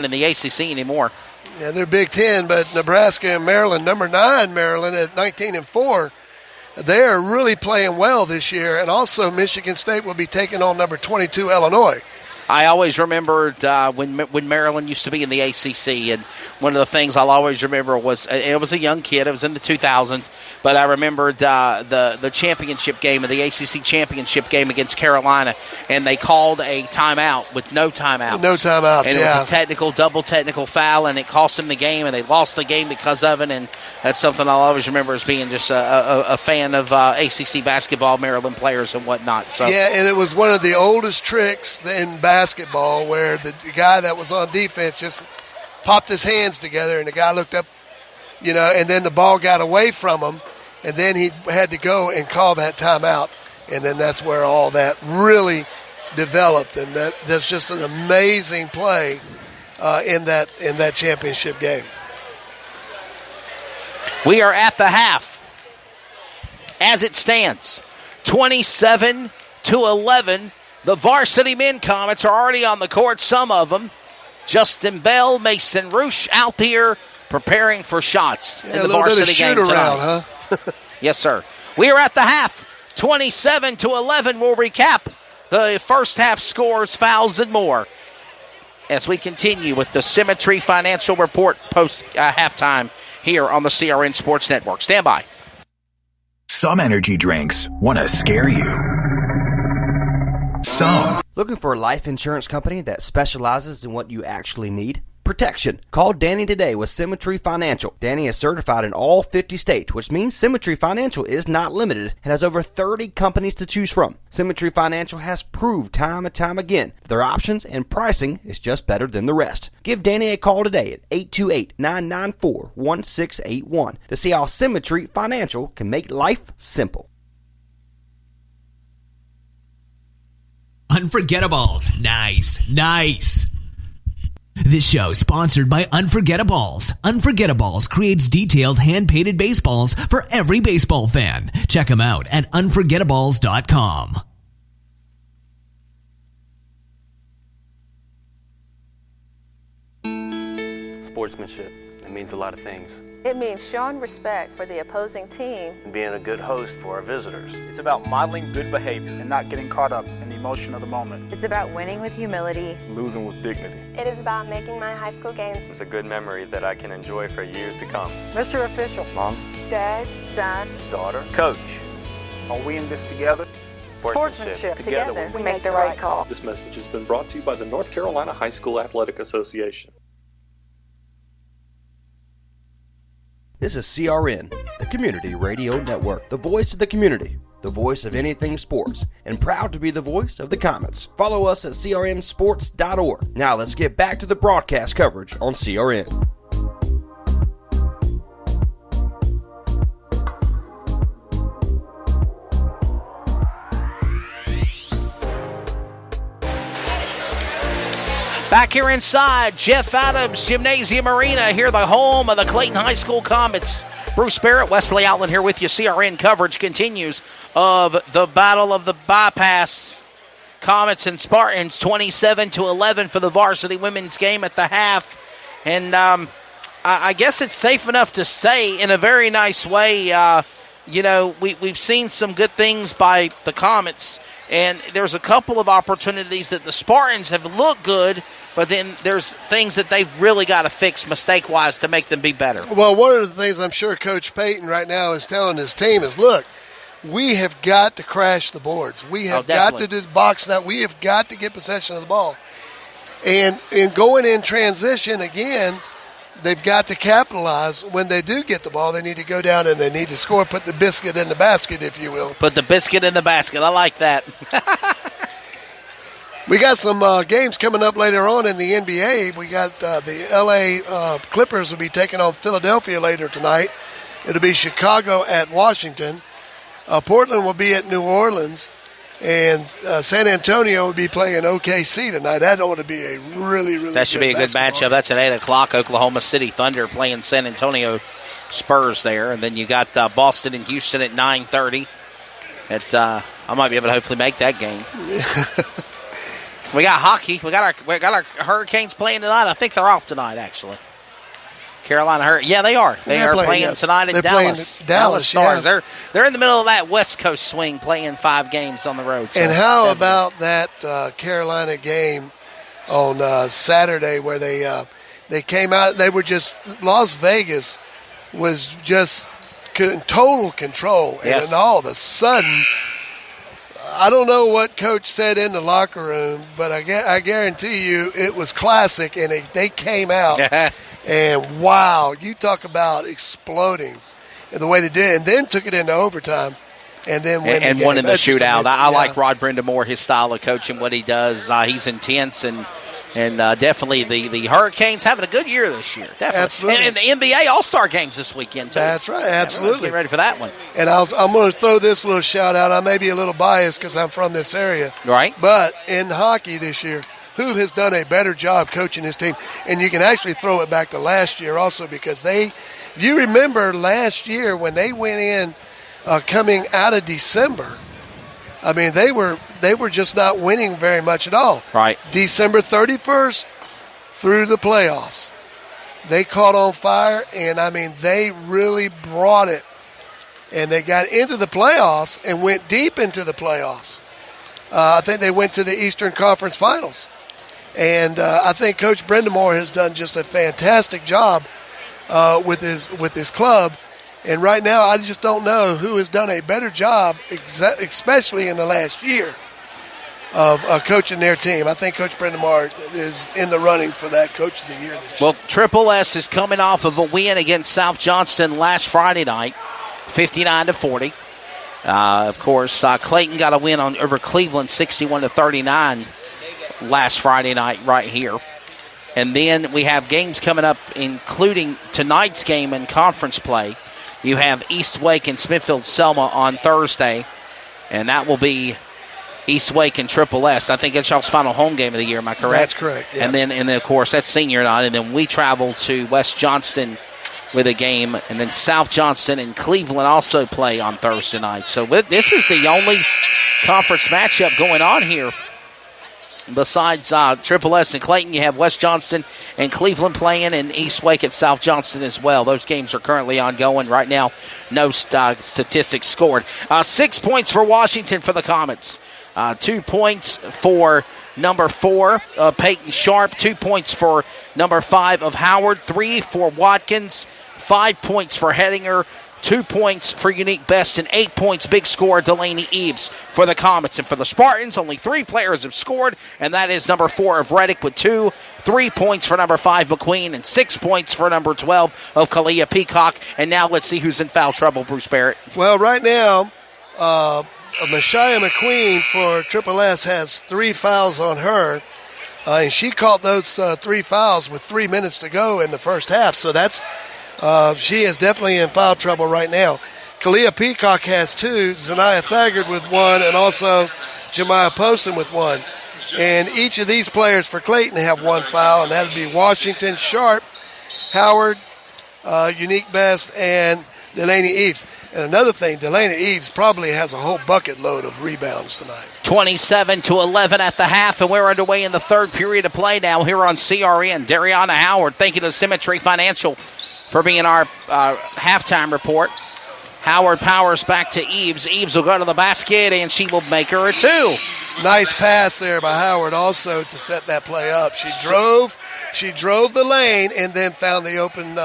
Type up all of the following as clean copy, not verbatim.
in the ACC anymore. Yeah, they're Big Ten, but Nebraska and Maryland, number 9 Maryland at 19-4, they are really playing well this year. And also Michigan State will be taking on number 22 Illinois. I always remembered when Maryland used to be in the ACC, and one of the things I'll always remember was it was a young kid. It was in the 2000s, but I remembered the championship game, the ACC championship game against Carolina, and they called a timeout with no timeouts. No timeouts, and it was a double technical foul, and it cost them the game, and they lost the game because of it, and that's something I'll always remember as being just a fan of ACC basketball, Maryland players and whatnot. So. Yeah, and it was one of the oldest tricks in basketball where the guy that was on defense just popped his hands together and the guy looked up, and then the ball got away from him, and then he had to go and call that timeout, and then that's where all that really developed, and that's just an amazing play in that championship game. We are at the half. As it stands, 27-11. The varsity men Comets are already on the court, some of them. Justin Bell, Mason Roosh out here preparing for shots in the varsity game tonight. Around, huh? Yes, sir. We are at the half, 27-11. We'll recap the first half scores, fouls, and more as we continue with the Symmetry Financial Report post halftime here on the CRN Sports Network. Stand by. Some energy drinks want to scare you. Some. Looking for a life insurance company that specializes in what you actually need? Protection. Call Danny today with Symmetry Financial. Danny is certified in all 50 states, which means Symmetry Financial is not limited and has over 30 companies to choose from. Symmetry Financial has proved time and time again their options and pricing is just better than the rest. Give Danny a call today at 828-994-1681 to see how Symmetry Financial can make life simple. Unforgettables. Nice. This show sponsored by Unforgettables. Unforgettables creates detailed hand-painted baseballs for every baseball fan. Check them out at unforgettables.com. Sportsmanship. It means a lot of things. It means showing respect for the opposing team And being a good host for our visitors. It's about modeling good behavior and not getting caught up in the emotion of the moment. It's about winning with humility. Losing with dignity. It is about making my high school games. It's a good memory that I can enjoy for years to come. Mr. Official. Mom. Dad. Son. Daughter. Coach. Are we in this together? Sportsmanship. Together we make the right call. This message has been brought to you by the North Carolina High School Athletic Association. This is CRN, the Community Radio Network, the voice of the community, the voice of anything sports, and proud to be the voice of the Comets. Follow us at crnsports.org. Now let's get back to the broadcast coverage on CRN. Back here inside Jeff Adams Gymnasium Arena, here the home of the Clayton High School Comets. Bruce Barrett, Wesley Outland here with you. CRN coverage continues of the Battle of the Bypass. Comets and Spartans, 27-11 for the varsity women's game at the half. And I guess it's safe enough to say, in a very nice way, we've seen some good things by the Comets. And there's a couple of opportunities that the Spartans have looked good, but then there's things that they've really got to fix mistake-wise to make them be better. Well, one of the things I'm sure Coach Payton right now is telling his team is, look, we have got to crash the boards. We have got to do the box now. We have got to get possession of the ball. And in going in transition again, they've got to capitalize. When they do get the ball, they need to go down and they need to score, put the biscuit in the basket, if you will. Put the biscuit in the basket. I like that. We got some games coming up later on in the NBA. We got the L.A. Clippers will be taking on Philadelphia later tonight. It'll be Chicago at Washington. Portland will be at New Orleans. And San Antonio will be playing OKC tonight. That ought to be a really that should be a good matchup. That's at 8 o'clock. Oklahoma City Thunder playing San Antonio Spurs there. And then you got Boston and Houston at 9:30. I might be able to hopefully make that game. We got hockey. We got our Hurricanes playing tonight. I think they're off tonight, actually. Carolina Hurricanes. Yeah, they are. They are playing tonight in Dallas. Dallas Stars. Yeah. They're in the middle of that West Coast swing, playing 5 games on the road. So and how about that Carolina game on Saturday where they came out? They were just Las Vegas was just in total control, and then all of a sudden, I don't know what Coach said in the locker room, but I guarantee you it was classic, and they came out. And, wow, you talk about exploding the way they did, and then took it into overtime and then won in the shootout. I like Rod Brindamore, his style of coaching, what he does. He's intense, and definitely the Hurricanes having a good year this year. Definitely. Absolutely. And the NBA All-Star games this weekend, too. That's right, absolutely. Get ready for that one. And I'm going to throw this little shout-out. I may be a little biased because I'm from this area. Right. But in hockey this year, who has done a better job coaching his team? And you can actually throw it back to last year also because you remember last year when they went in coming out of December, I mean, they were just not winning very much at all. Right. December 31st through the playoffs, they caught on fire, and, I mean, they really brought it. And they got into the playoffs and went deep into the playoffs. I think they went to the Eastern Conference Finals. And I think Coach Brindamore has done just a fantastic job with his club. And right now, I just don't know who has done a better job, especially in the last year, of coaching their team. I think Coach Brindamore is in the running for that Coach of the Year this year. Well, Triple S is coming off of a win against South Johnston last Friday night, 59-40. Of course, Clayton got a win over Cleveland, 61-39. Last Friday night right here. And then we have games coming up, including tonight's game in conference play. You have East Wake and Smithfield-Selma on Thursday, and that will be East Wake and Triple S. I think it's y'all's final home game of the year, am I correct? That's correct, yes. And then, of course, that's senior night, and then we travel to West Johnston with a game, and then South Johnston and Cleveland also play on Thursday night. So this is the only conference matchup going on here. Besides Triple S and Clayton, you have West Johnston and Cleveland playing, and East Wake at South Johnston as well. Those games are currently ongoing right now. No statistics scored. 6 points for Washington for the Comets. 2 points for number 4, Peyton Sharp. 2 points for number 5 of Howard. 3 for Watkins. 5 points for Hettinger. 2 points for Unique Best, and 8 points, big scorer, Delaney Eves for the Comets. And for the Spartans, only 3 players have scored, and that is number 4 of Reddick with 2, 3 points for number 5, McQueen, and 6 points for number 12 of Kalia Peacock. And now let's see who's in foul trouble, Bruce Barrett. Well, right now, Messiah McQueen for Triple S has 3 fouls on her, and she caught those 3 fouls with 3 minutes to go in the first half. So that's she is definitely in foul trouble right now. Kalia Peacock has 2, Zanaya Thagard with 1, and also Jemiah Poston with 1. And each of these players for Clayton have 1 foul, and that would be Washington, Sharp, Howard, Unique Best, and Delaney Eves. And another thing, Delaney Eves probably has a whole bucket load of rebounds tonight. 27-11 at the half, and we're underway in the third period of play now here on CRN. Dariana Howard, thank you to Symmetry Financial for being our halftime report. Howard powers back to Eves. Eves will go to the basket, and she will make her a 2. Nice pass there by Howard also to set that play up. She drove the lane and then found the open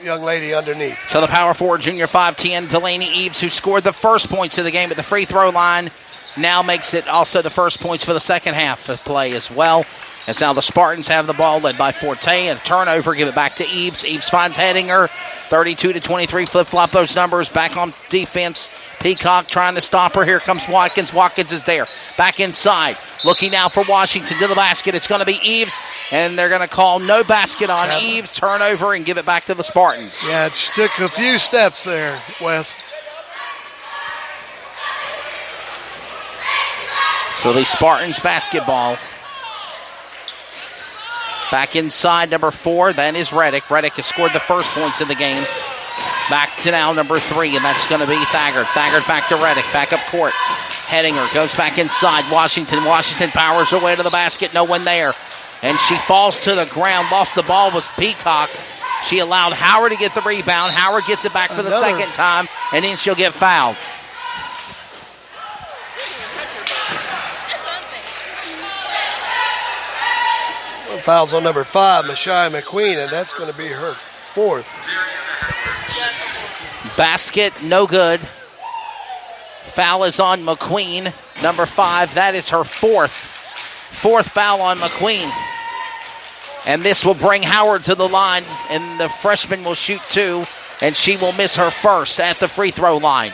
young lady underneath. So the power forward, junior 5'10", Delaney Eves, who scored the first points of the game at the free throw line, now makes it also the first points for the second half of play as well. As now the Spartans have the ball, led by Forte. A turnover, give it back to Eves. Eves finds Hettinger, 32-23, flip-flop those numbers. Back on defense, Peacock trying to stop her. Here comes Watkins. Watkins is there. Back inside. Looking now for Washington to the basket. It's going to be Eves, and they're going to call no basket on Eves. Turnover and give it back to the Spartans. Yeah, it took a few steps there, Wes. So the Spartans basketball. Back inside, number 4, that is Reddick. Reddick has scored the first points of the game. Back to now number 3, and that's going to be Thagard. Thagard back to Reddick, back up court. Hedinger goes back inside. Washington powers her way to the basket. No one there. And she falls to the ground. Lost the ball was Peacock. She allowed Howard to get the rebound. Howard gets it back for the second time, and then she'll get fouled. Fouls on number 5, Mashai McQueen, and that's going to be her 4th. Basket, no good. Foul is on McQueen, number 5. That is her 4th. 4th foul on McQueen. And this will bring Howard to the line, and the freshman will shoot 2, and she will miss her first at the free throw line.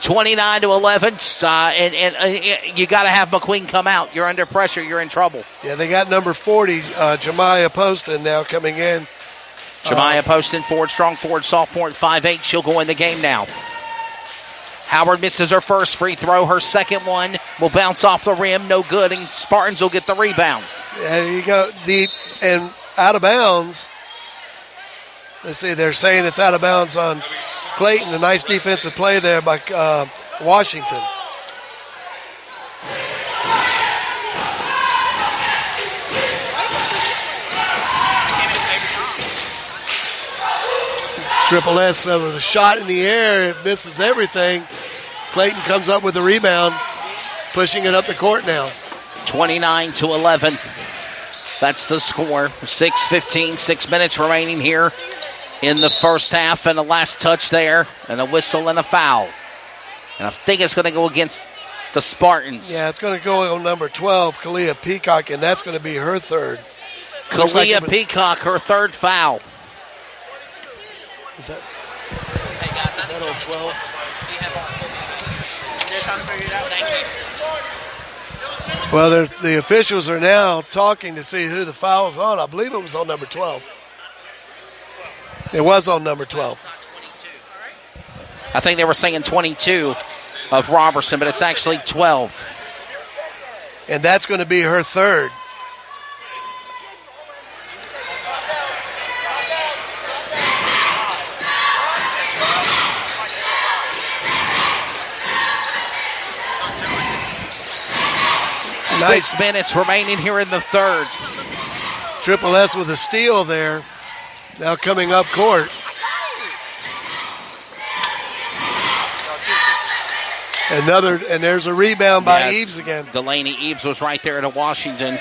29-11, and you got to have McQueen come out. You're under pressure. You're in trouble. Yeah, they got number 40, Jemiah Poston, now coming in. Jemiah Poston, strong forward, sophomore at 5'8". She'll go in the game now. Howard misses her first free throw. Her second one will bounce off the rim. No good, and Spartans will get the rebound. There you go. And out of bounds. Let's see, they're saying it's out of bounds on Clayton. A nice defensive play there by Washington. Triple S with a shot in the air. It misses everything. Clayton comes up with the rebound, pushing it up the court now. 29-11. That's the score. 6:15, 6 minutes remaining here in the first half, and the last touch there, and a whistle and a foul. And I think it's going to go against the Spartans. Yeah, it's going to go on number 12, Kalia Peacock, and that's going to be her 3rd. Kalia Peacock, her 3rd foul. Is that? Hey guys, is that on 12? They're trying to figure it out. Thank you. Well, the officials are now talking to see who the foul is on. I believe it was on number 12. It was on number 12. I think they were saying 22 of Robertson, but it's actually 12. And that's going to be her 3rd. Nice. 6 minutes remaining here in the third. Triple S with a steal there. Now coming up court. And there's a rebound by Eves again. Delaney Eves was right there to Washington.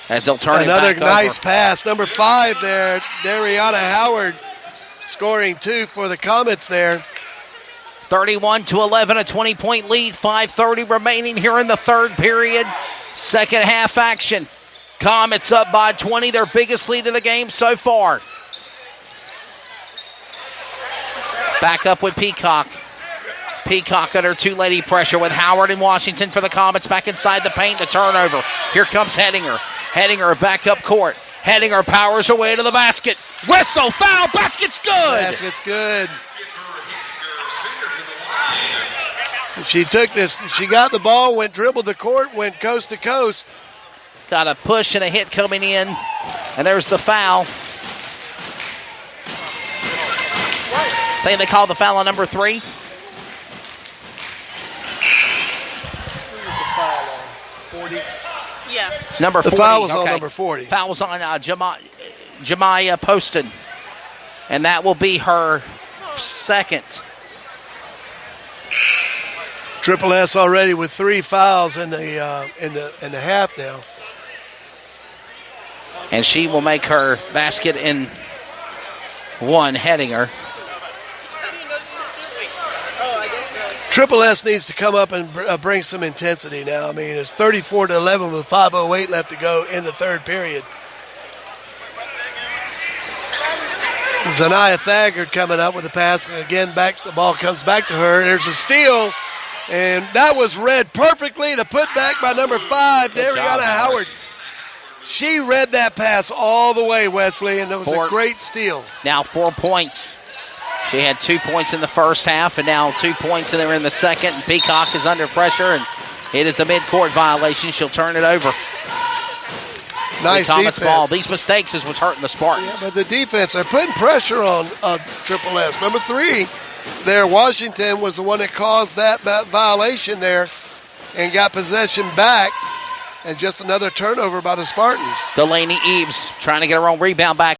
As they'll turn another it back nice over. pass. Number 5 there, Dariana Howard scoring 2 for the Comets there. 31-11, a 20-point lead. 5:30 remaining here in the third period. Second half action. Comets up by 20, their biggest lead of the game so far. Back up with Peacock. Peacock under two-lady pressure with Howard and Washington for the Comets. Back inside the paint, the turnover. Here comes Hedinger. Hedinger back up court. Hedinger powers her way to the basket. Whistle, foul, basket's good. Basket's good. She took this, she got the ball, dribbled the court, went coast to coast. Got a push and a hit coming in. And there's the foul. I think they called the foul on number 3. Yeah. Number 40. The foul was on okay. number 40. Foul was on Jemiah Poston. And that will be her second. Triple S already with 3 fouls in the half now. And she will make her basket in one, Hedinger. Triple S needs to come up and bring some intensity now. I mean, it's 34-11 with 5:08 left to go in the third period. Zanaya Thagard coming up with the pass. Again, the ball comes back to her. There's a steal, and that was read perfectly. The putback by number 5, Dariana Howard. She read that pass all the way, Wesley, and it was a great steal. Now 4 points. She had 2 points in the first half, and now 2 points in there in the second. And Peacock is under pressure, and it is a mid-court violation. She'll turn it over. Nice defense. Ball. These mistakes is what's hurting the Spartans. Yeah, but the defense, they're putting pressure on Triple S. Number 3, there, Washington was the one that caused that violation there and got possession back. And just another turnover by the Spartans. Delaney Eves trying to get her own rebound back.